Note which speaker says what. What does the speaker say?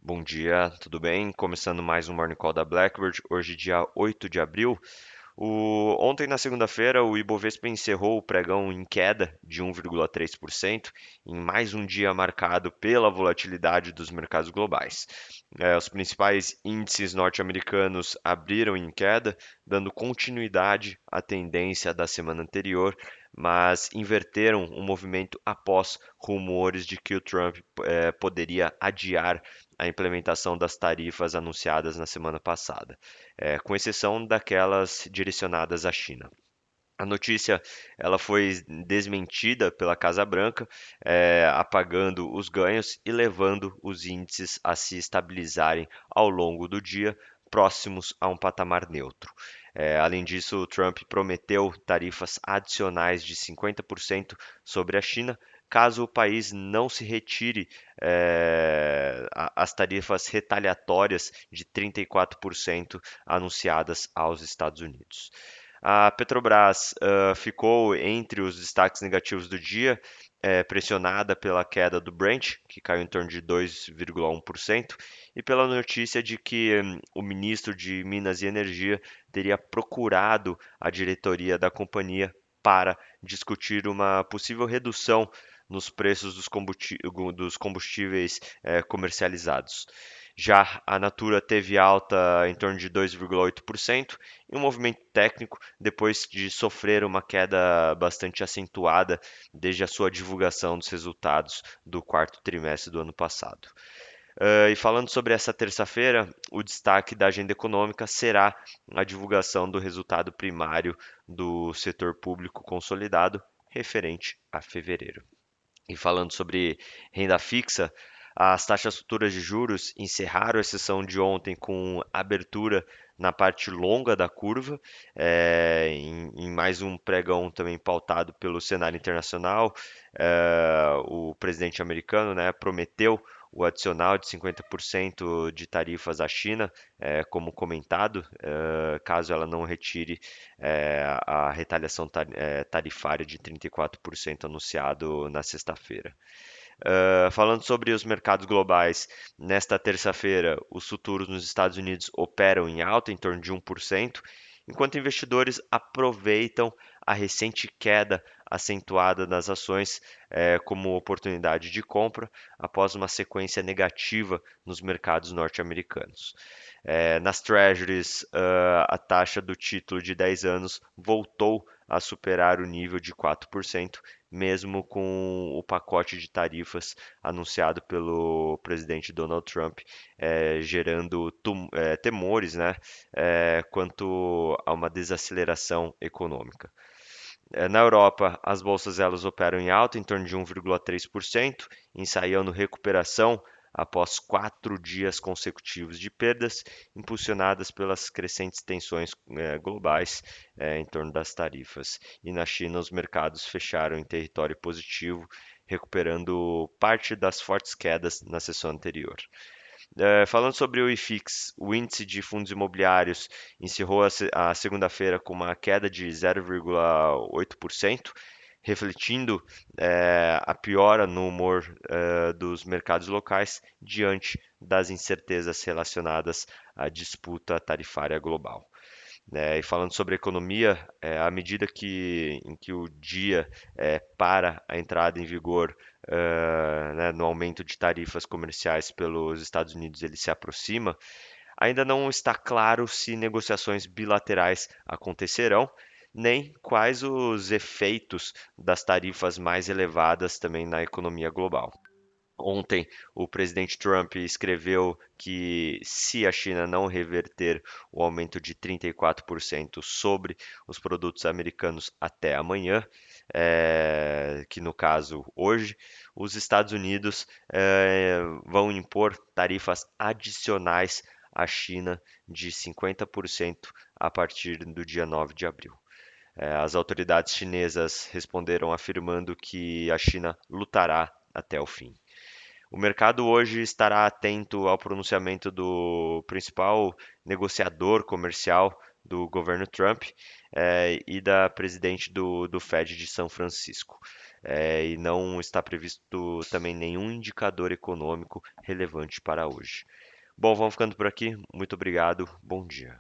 Speaker 1: Bom dia, tudo bem? Começando mais um Morning Call da Blackbird, hoje dia 8 de abril. Ontem, na segunda-feira, o Ibovespa encerrou o pregão em queda de 1,3%, em mais um dia marcado pela volatilidade dos mercados globais. Os principais índices norte-americanos abriram em queda, dando continuidade à tendência da semana anterior, mas inverteram o movimento após rumores de que o Trump poderia adiar a implementação das tarifas anunciadas na semana passada, com exceção daquelas direcionadas à China. A notícia ela foi desmentida pela Casa Branca, apagando os ganhos e levando os índices a se estabilizarem ao longo do dia, próximos a um patamar neutro. Além disso, o Trump prometeu tarifas adicionais de 50% sobre a China, caso o país não se retire as tarifas retaliatórias de 34% anunciadas aos Estados Unidos. A Petrobras ficou entre os destaques negativos do dia, pressionada pela queda do Brent, que caiu em torno de 2,1%, e pela notícia de que o ministro de Minas e Energia teria procurado a diretoria da companhia para discutir uma possível redução nos preços dos combustíveis comercializados. Já a Natura teve alta em torno de 2,8%, em um movimento técnico depois de sofrer uma queda bastante acentuada desde a sua divulgação dos resultados do quarto trimestre do ano passado. E falando sobre essa terça-feira, o destaque da agenda econômica será a divulgação do resultado primário do setor público consolidado referente a fevereiro. E falando sobre renda fixa, as taxas futuras de juros encerraram a sessão de ontem com abertura na parte longa da curva, em mais um pregão também pautado pelo cenário internacional. O presidente americano, né, prometeu o adicional de 50% de tarifas à China, como comentado, caso ela não retire a retaliação tarifária de 34% anunciado na sexta-feira. Falando sobre os mercados globais, nesta terça-feira, os futuros nos Estados Unidos operam em alta, em torno de 1%, enquanto investidores aproveitam a recente queda acentuada das ações como oportunidade de compra após uma sequência negativa nos mercados norte-americanos. Nas Treasuries, a taxa do título de 10 anos voltou a superar o nível de 4%, mesmo com o pacote de tarifas anunciado pelo presidente Donald Trump, gerando temores, né, quanto a uma desaceleração econômica. Na Europa, as bolsas elas operam em alta, em torno de 1,3%, ensaiando recuperação após 4 dias consecutivos de perdas, impulsionadas pelas crescentes tensões globais em torno das tarifas. E na China, os mercados fecharam em território positivo, recuperando parte das fortes quedas na sessão anterior. Falando sobre o IFIX, o índice de fundos imobiliários encerrou a segunda-feira com uma queda de 0,8%, refletindo a piora no humor dos mercados locais diante das incertezas relacionadas à disputa tarifária global. E falando sobre economia, à medida em que o dia para a entrada em vigor né, no aumento de tarifas comerciais pelos Estados Unidos ele se aproxima, ainda não está claro se negociações bilaterais acontecerão, nem quais os efeitos das tarifas mais elevadas também na economia global. Ontem, o presidente Trump escreveu que se a China não reverter o aumento de 34% sobre os produtos americanos até amanhã, que no caso hoje, os Estados Unidos vão impor tarifas adicionais à China de 50% a partir do dia 9 de abril. As autoridades chinesas responderam afirmando que a China lutará até o fim. O mercado hoje estará atento ao pronunciamento do principal negociador comercial do governo Trump e da presidente do Fed de São Francisco. e não está previsto também nenhum indicador econômico relevante para hoje. Bom, vamos ficando por aqui. Muito obrigado. Bom dia.